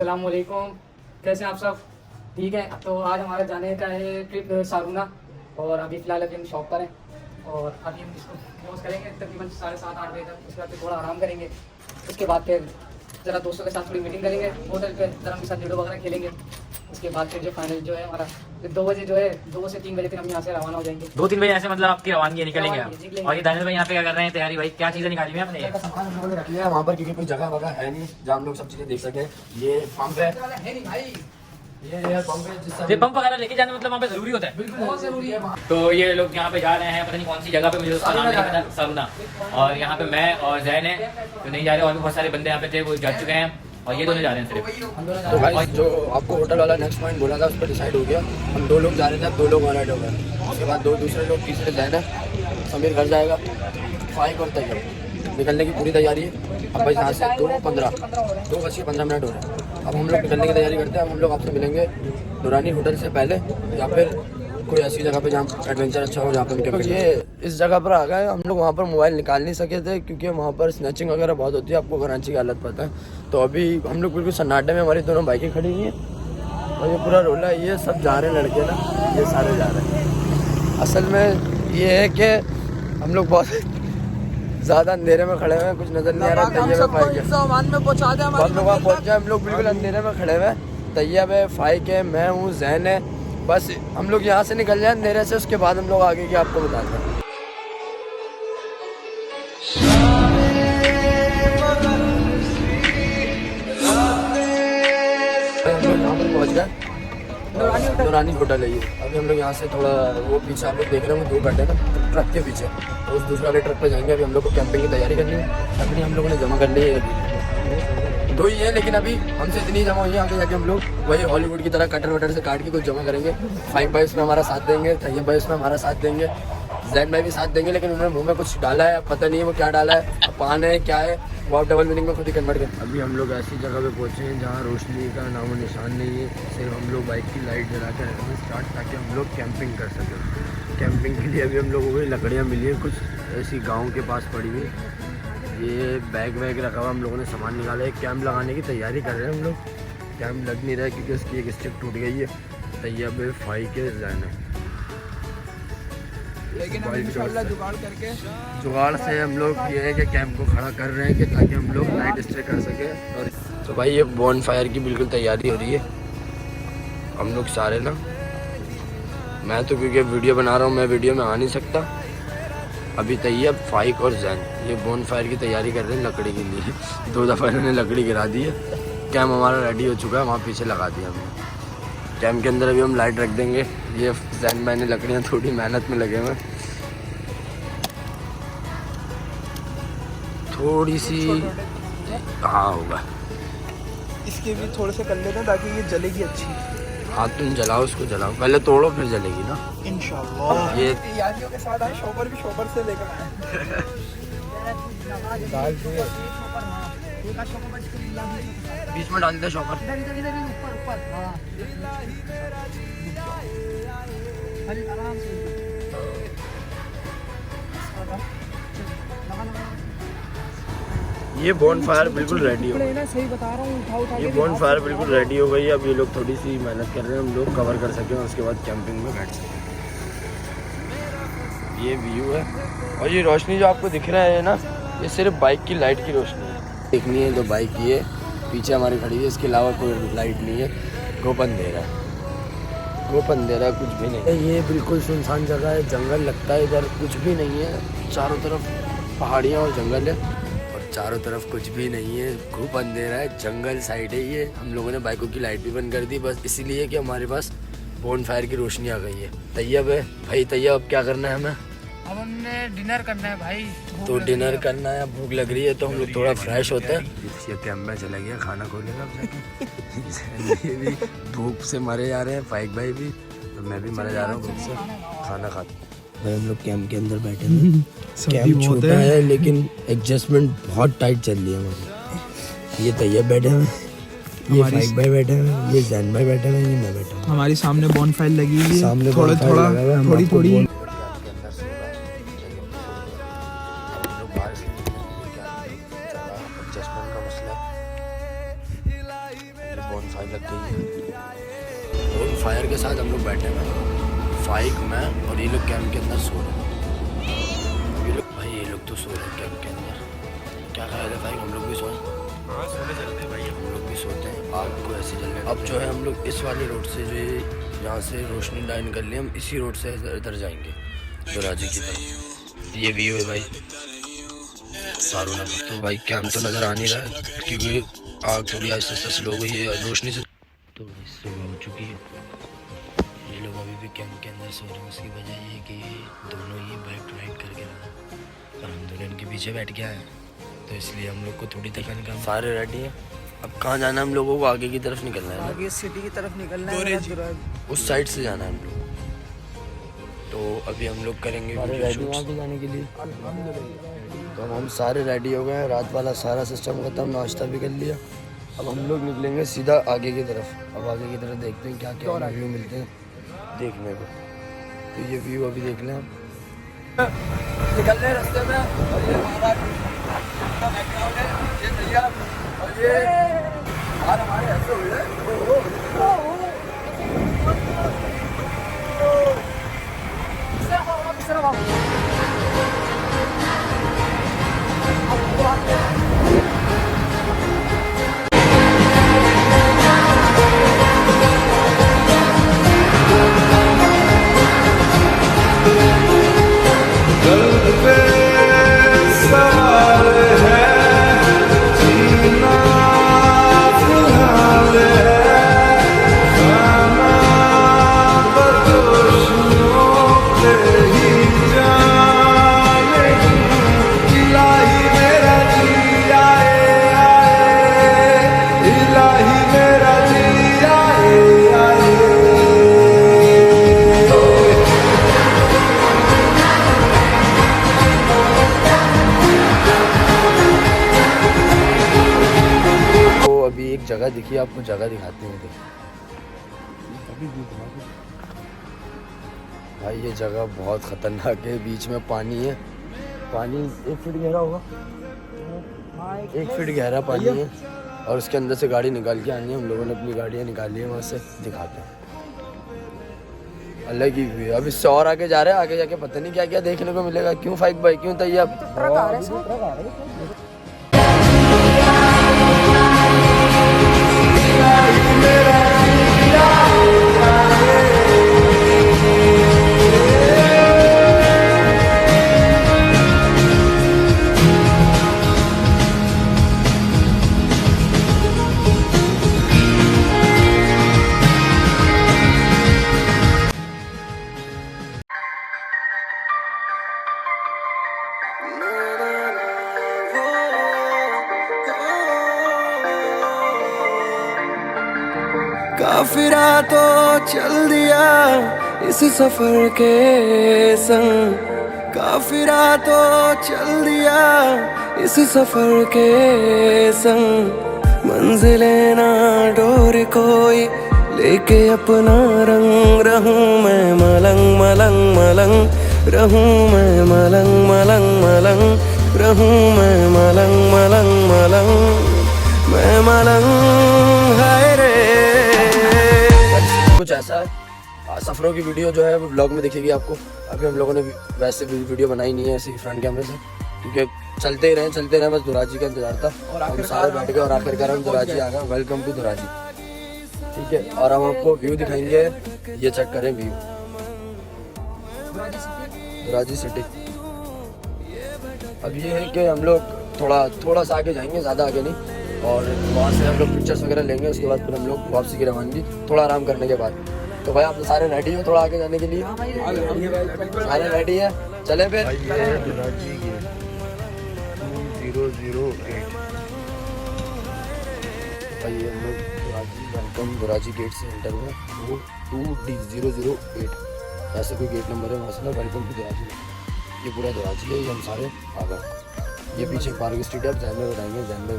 अस्सलाम वालेकुम, कैसे हैं आप सब? ठीक है, तो आज हमारा जाने का है ट्रिप सारूना। और अभी फ़िलहाल अभी हम शॉप पर हैं और अभी हम इसको क्लोज करेंगे तकरीबन 7:30-8 बजे तक। उसके बाद फिर थोड़ा आराम करेंगे। उसके बाद फिर ज़रा दोस्तों के साथ थोड़ी मीटिंग करेंगे, होटल पे ज़रा उनके साथ लूडो वगैरह खेलेंगे। उसके बाद फिर जो फाइनल जो है हमारा 2 बजे जो है 2 से 3 बजे फिर हम यहाँ से रवाना हो जाएंगे। 2-3 बजे ऐसे मतलब आपकी रवानगी निकलेंगे आप। निकलेंगे। और ये दानिश भाई यहाँ पे क्या कर रहे हैं तैयारी? भाई क्या चीजें निकाली हुई हैं आपने? सामान हम लोगों ने रख लिया है वहाँ पर क्योंकि कोई जगह वगह है नहीं जहाँ हम लोग सब चीजें देख सकें। ये पंप है, है नहीं भाई, ये पंप है जिससे ये पंप वगैरह लेके जाना मतलब वहाँ पे जरूरी होता है। बहुत ज़रूरी है वहाँ। तो ये लोग यहाँ पे जा रहे हैं, पता नहीं कौन सी जगह पे, मुझे उसका नाम नहीं पता, सारूना। और यहाँ पे मैं और जैन है तो नहीं जा रहे, और भी बहुत सारे बंदे यहाँ पे थे वो जा चुके हैं और ये दोनों जा रहे हैं सिर्फ। तो भाई जो आपको होटल वाला नेक्स्ट पॉइंट बोला था उस पर डिसाइड हो गया। हम 2 लोग जा रहे थे, अब 2 लोग ऑलरेडी हो गए। उसके बाद 2 दूसरे लोग, तीसरे जैन है, समीर घर जाएगा, फाइक और तैयार निकलने की पूरी तैयारी है। अब भाई यहाँ से 2:15 हो रहे हैं। अब हम लोग निकलने की तैयारी करते हैं। हम लोग आपसे मिलेंगे दुरानी होटल से पहले या फिर कोई ऐसी जगह पे जहाँ एडवेंचर अच्छा हो, जहाँ पे हम ये इस जगह पर आ गए। हम लोग वहाँ पर मोबाइल निकाल नहीं सके थे क्योंकि वहाँ पर स्नैचिंग वगैरह बहुत होती है, आपको कराची की हालत पता है। तो अभी हम लोग बिल्कुल सन्नाटे में, हमारी दोनों बाइकें खड़ी हुई हैं और ये पूरा रोला है। ये सब जा रहे हैं लड़के ना, ये सारे जा रहे हैं। असल में ये है कि हम लोग बहुत ज़्यादा अंधेरे में खड़े हुए हैं, कुछ नज़र नहीं आ रहा। तैयब में पहुँचा दे, हम लोग वहाँ पहुँच जाए। हम लोग बिल्कुल अंधेरे में खड़े हुए हैं। तैयब है, फाइक है, मैं हूँ, जैन है। बस हम लोग यहाँ से निकल जाए अंधेरे से, उसके बाद हम लोग आगे की आपको बताते हैं। हम लोग यहाँ पर पहुँच गए, दुरानी होटल है ये। अभी हम लोग यहाँ से थोड़ा वो पीछे आप लोग देख रहे हैं 2 घंटे का ट्रक के पीछे, तो उस दूसरे वाले ट्रक पे जाएंगे। अभी हम लोग को कैंपिंग की तैयारी करनी है। अपनी हम लोगों ने जमा कर ली है 2 ही है, लेकिन अभी हमसे इतनी जमा हुई है, आगे जाके हम लोग वही हॉलीवुड की तरह कटर वटर से काट के कुछ जमा करेंगे। 5 भाई उसमें हमारा साथ देंगे, तैयब भाई उसमें हमारा साथ देंगे, जैन भाई भी साथ देंगे। लेकिन उन्होंने मुँह में कुछ डाला है, पता नहीं है वो क्या डाला है, पान है क्या है, वो आप डबल मीनिंग में खुद ही कन्वर्ट करें। अभी हम लोग ऐसी जगह पे पहुँचे हैं जहाँ रोशनी का नामो निशान नहीं है। सिर्फ हम लोग बाइक की लाइट जला कर रखेंगे स्टार्ट, ताकि हम लोग कैंपिंग कर सकें। कैंपिंग के लिए अभी हम लोगों को लकड़ियाँ मिली हैं कुछ ऐसी गाँव के पास पड़ी हुई। ये बैग वैग रखा हुआ, हम लोगों ने सामान निकाला है। कैंप लगाने की तैयारी कर रहे हैं हम लोग। कैंप लग नहीं रहा है क्योंकि उसकी एक स्टिक टूट गई है। तैयब फाई के जैन है, लेकिन जुगाड़ से हम लोग ये है कि कैंप को खड़ा कर रहे हैं कि ताकि हम लोग नाइट स्टे कर सकें। और तो भाई ये बॉन फायर की बिल्कुल तैयारी हो रही है। हम लोग सारे ना, मैं तो क्योंकि वीडियो बना रहा हूँ, मैं वीडियो में आ नहीं सकता। अभी तैयब, फाइक और जैन ये बॉन फायर की तैयारी कर रहे हैं लकड़ी के लिए। 2 दफ़ा इन्होंने लकड़ी गिरा दी है। कैंप हमारा रेडी हो चुका है, वहाँ पीछे लगा दिया हमने। कैंप के अंदर अभी हम लाइट रख देंगे। ये जैन भाई ने लकड़ियाँ थोड़ी मेहनत में लगे हुए, थोड़ी सी हाँ होगा। इसके भी थोड़े से कर लेते हैं ताकि ये जलेगी अच्छी। हाँ तुम जलाओ, उसको जलाओ, पहले तोड़ो फिर जलेगी ना इंशाल्लाह। ये तैयारियों के साथ आए, शॉपर भी शॉपर से लेकर आए। बीच में डाल दे शॉपर। ये बॉन फायर बिल्कुल रेडी हो गई। सही बता रहा हूँ, ये बॉन फायर बिल्कुल रेडी हो गई है। अब ये लोग थोड़ी सी मेहनत कर रहे हैं, हम लोग कवर कर सकें और उसके बाद कैंपिंग में बैठ सकें। ये व्यू है और ये रोशनी जो आपको दिख रहा है ना, ये सिर्फ बाइक की लाइट की रोशनी है। देखनी है तो बाइक ये पीछे हमारी खड़ी है, इसके अलावा कोई लाइट नहीं है। गोप अंधेरा है, गोप अंधेरा, कुछ भी नहीं है। ये बिल्कुल सुनसान जगह है, जंगल लगता है इधर, कुछ भी नहीं है। चारों तरफ पहाड़ियाँ और जंगल है और चारों तरफ कुछ भी नहीं है। खूब अंधेरा है, जंगल साइड है ये। हम लोगों ने बाइकों की लाइट भी बंद कर दी, बस इसीलिए कि हमारे पास बॉन फायर की रोशनी आ गई है। तैयब है भाई, तैयब अब क्या करना है हमें? अब हमने डिनर करना है भाई। तो डिनर करना है, भूख लग रही है, तो हम लोग थोड़ा फ्रेश होते हैं। ये कैंप में चला गया, खाना खोलेगा अब जाके। ये भी भूख से मरे जा रहे हैं, फाइक भाई भी, तो मैं भी मरे जा रहा हूँ भूख से। खाना खाते भाई हम लोग कैंप के अंदर बैठे हैं। कैंप छोटा है लेकिन एडजस्टमेंट बहुत टाइट चल रही है हमारी। ये तैयब बैठे हैं, ये फाइक भाई बैठे हैं, ये जैन भाई बैठे हैं, ये मैं बैठा हूँ। हमारी सामने बॉन फायर लगी हुई है, सामने थोड़ा थोड़ा थोड़ी थोड़ी। बॉन फायर लग गई है। बॉन फायर के साथ हम लोग बैठे हैं, फाइक मैं और ये लोग कैंप के अंदर सो रहे हैं। ये लोग भाई ये लोग तो सो रहे हैं कैंप के अंदर। क्या ख्याल है फाइक, हम लोग भी सोए? हाँ सोने चलते हैं भाई, हम लोग भी सोते हैं, आग को ऐसे जलने। अब जो है हम लोग इस वाली रोड से जो ये यहाँ से रोशनी लाइन कर लिए, हम इसी रोड से इधर जाएंगे दोराजी की तरफ। ये व्यू है भाई सारूना का। तो भाई कैंप तो नज़र आ नहीं रहा है क्योंकि आग थोड़ी आहिस्ते आहिस्ते स्लो हुई है रोशनी से। तो सुबह हो चुकी है, ये लोग अभी भी कैंप के अंदर सो रहे हैं। उसकी वजह ये है कि दोनों ही बाइक राइड करके रहे और हम दोनों इनके पीछे बैठ गया है, तो इसलिए हम लोग को थोड़ी थकान कम। सारे रेडी हैं, अब कहाँ जाना है हम लोगों को? आगे की तरफ निकलना है, आगे सिटी की तरफ निकलना है, उस साइड से जाना है हम लोग। तो अभी हम लोग करेंगे वीडियो शूट आगे जाने के लिए। तो हम सारे रेडी हो गए हैं, रात वाला सारा सिस्टम खत्म, नाश्ता भी कर लिया। अब हम लोग निकलेंगे सीधा आगे की तरफ। अब आगे की तरफ देखते हैं क्या क्या व्यू मिलते हैं देखने को। तो ये व्यू अभी देख लें हम। निकल रहे रास्ते में और ये हमारा बैकग्राउंड है, ये भैया और ये हमारे ऐसे हुए हैं। जगह दिखी, आपको जगह दिखाते हैं। भाई ये जगह बहुत खतरनाक है, बीच में पानी है, पानी 1 फीट गहरा होगा, 1 फीट गहरा पानी है और उसके अंदर से गाड़ी निकाल के आनी है। हम लोगों ने अपनी गाड़ियाँ निकाली है, वहाँ से दिखाते हैं। अलग ही व्यू है। अब इससे और आगे जा रहे हैं, आगे जाके पता नहीं क्या क्या देखने को मिलेगा। क्यों फाइक भाई, क्यों तैयार? काफिरा तो चल दिया इस सफर के संग, काफिरा तो चल दिया इस सफर के संग। मंजिलें ना डोर कोई लेके अपना रंग, रहूं मैं मलंग मलंग मलंग, रहूं मैं मलंग मलंग मलंग, रहूं मैं मलंग मलंग मलंग, मैं मलंग है रे। कुछ ऐसा है, सफ़रों की वीडियो जो है वो ब्लॉग में दिखेगी आपको। अभी हम लोगों ने वैसे भी वीडियो बनाई नहीं है ऐसे फ्रंट कैमरे से, क्योंकि चलते ही रहे बस दुराजी का इंतजार था और हम सारे बैठ गए और आखिरकार हम दुराजी आ गए। वेलकम टू दुराजी, ठीक है। और हम आपको व्यू दिखाएंगे, ये चेक करें व्यू दुराजी सिटी। अब ये है कि हम लोग थोड़ा सा आगे जाएंगे, ज़्यादा आगे नहीं, और वहाँ से हम लोग पिक्चर्स वगैरह लेंगे। उसके बाद फिर हम लोग वापसी की रवानगी, थोड़ा आराम करने के बाद। तो भाई आप तो सारे रेडी हो थोड़ा आगे जाने के लिए? सारे रेडी है, चले फिर। दुराजी 2008 भाई हम लोग वेलकम दुराजी गेट से एंटर हुए, वो 2D008 ऐसे कोई गेट नंबर है, वहाँ से ना वेलकम टू दुराजी। ये पूरा दुराजी है, ये हम सारे आ गए। ये पीछे पार्क स्ट्रीट है, जैन में बताएंगे, जैन में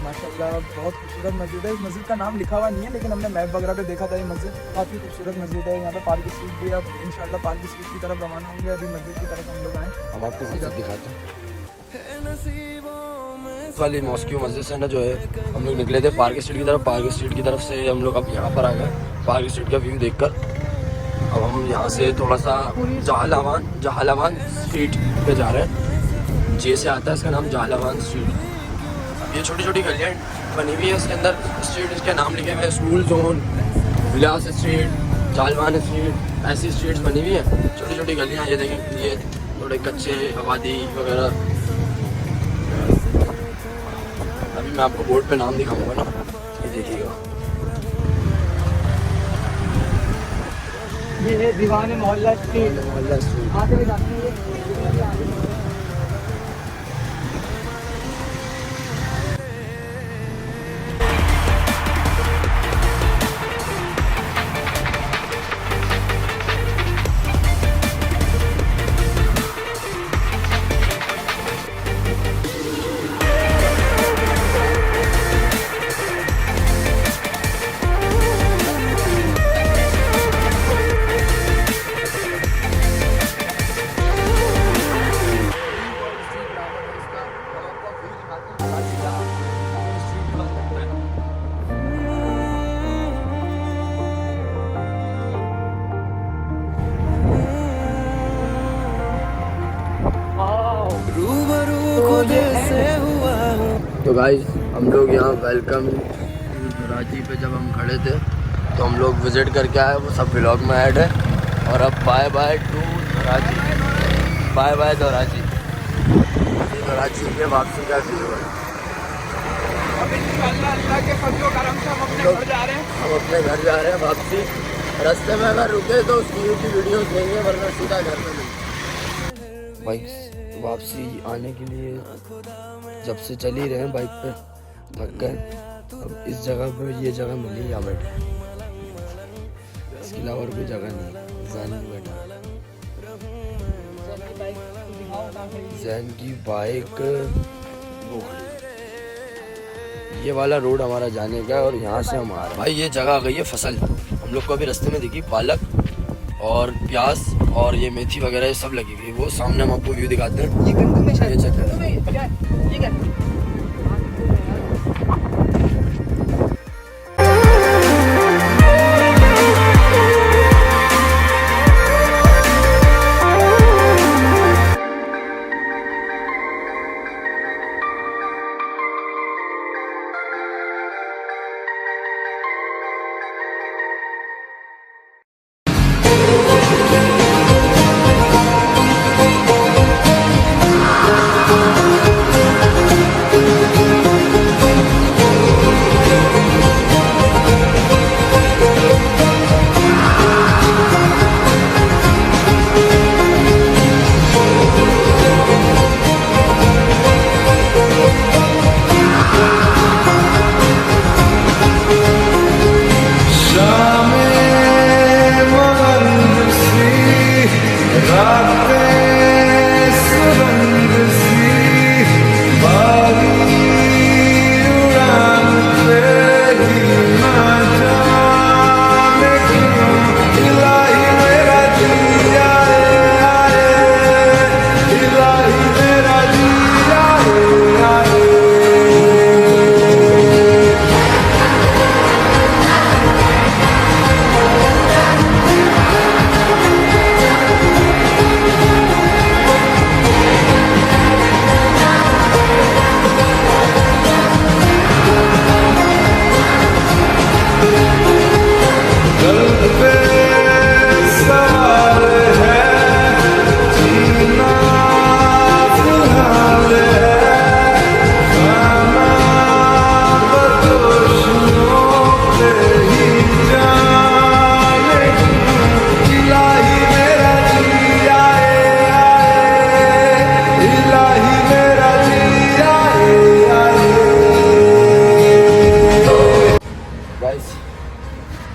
माशाल्लाह बहुत खूबसूरत मस्जिद है। इस मस्जिद का नाम लिखा हुआ नहीं है, लेकिन हमने मैप वगैरह पे देखा था। ये मस्जिद काफ़ी खूबसूरत मस्जिद है। यहाँ पे पार्क स्ट्रीट भी, अब इंशाल्लाह पार्क स्ट्रीट की तरफ रवाना होंगे। अभी मस्जिद की तरफ हम लोग आए, हम आपको मस्जिद दिखाते हैं। साउथ वाली मॉस्क्यू मस्जिद से ना जो है हम लोग निकले थे पार्क स्ट्रीट की तरफ। पार्क स्ट्रीट की तरफ से हम लोग अब यहाँ पर आ गए पार्क स्ट्रीट का व्यू देखकर। अब हम यहाँ से थोड़ा सा जहालावान स्ट्रीट पे जा रहे हैं। जे से आता है इसका नाम जहालावान स्ट्रीट। अब ये छोटी छोटी गलियाँ बनी हुई है इसके अंदर, स्ट्रीट इसके नाम लिखे हुए हैं स्कूल जोन, विलास स्ट्रीट, जालवान स्ट्रीट, ऐसी स्ट्रीट्स बनी हुई है छोटी छोटी गलियाँ। ये देखें ये थोड़े कच्चे आबादी वगैरह। अभी मैं आपको बोर्ड पे नाम दिखाऊंगा ना, ये देखिएगा। ये है दीवाने मोहल्ला स्ट्रीट। मोहल्ला स्ट्रीट। आगे भी जाते हैं ये। तो गाइस हम लोग यहाँ वेलकम रांची पे जब हम खड़े थे तो हम लोग विज़िट करके आए, वो सब व्लॉग में ऐड है। और अब bye bye to Ranchi, bye bye to Ranchi. तो रांची के वापसी का व्यू है। अल्लाह के फजलो करम से हम अपने घर जा रहे हैं। हम अपने घर जा रहे हैं वापसी। रास्ते में अगर रुके तो उसकी वीडियोस देंगे, वरना सीधा घर में मिलेंगे। बाइक वापसी आने के लिए जब से चल ही रहे हैं बाइक पे, थक गए। अब इस जगह पे ये जगह मिली यहाँ बैठे, इसके अलावा और कोई जगह नहीं। जैन बैठा, जैन की बाइक वो ये वाला रोड हमारा जाने का है और यहाँ से हम आ रहे हैं। भाई ये जगह आ गई है फसल। हम लोग को अभी रास्ते में दिखी पालक और प्याज और ये मेथी वगैरह ये सब लगी हुई। वो सामने हम आपको व्यू दिखाते हैं। ये गंदू में शायद ये चेक करें। ठीक है।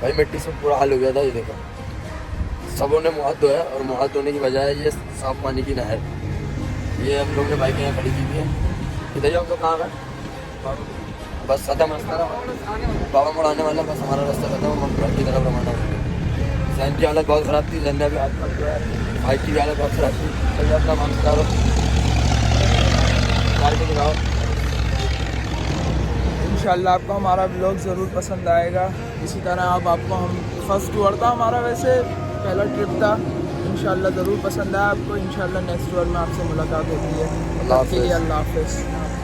भाई मिट्टी से पूरा हाल हो गया था। ये देखो सबों ने मुँह हाथ धोया और मुँह हाथ धोने की बजाय ये साफ पानी की नहर। ये हम लोग ने बाइक यहाँ खड़ी की थी। इधर जाओ तो कहाँ गए? बस खत्म रास्ता, बाबा मोड़ आने वाला, बस हमारा रास्ता खत्म। हम घर की तरफ रवाना हो गए। जैन की हालत बहुत ख़राब थी, जैन ने भी हाथ पड़ गया। बाइक की भी हालत बहुत ख़राब थी। चलिए अपना मास्क डालो, गाड़ी को दिखाओ। इंशाल्लाह आपको हमारा ब्लॉग ज़रूर पसंद आएगा। इसी तरह अब आपको हम फर्स्ट टूर था हमारा, वैसे पहला ट्रिप था, इंशाल्लाह ज़रूर पसंद आया आपको। इंशाल्लाह नेक्स्ट टूर में आपसे मुलाकात होती है। अल्लाह तब के लिए हाफ़िज़। अल्लाह हाफ़िज़।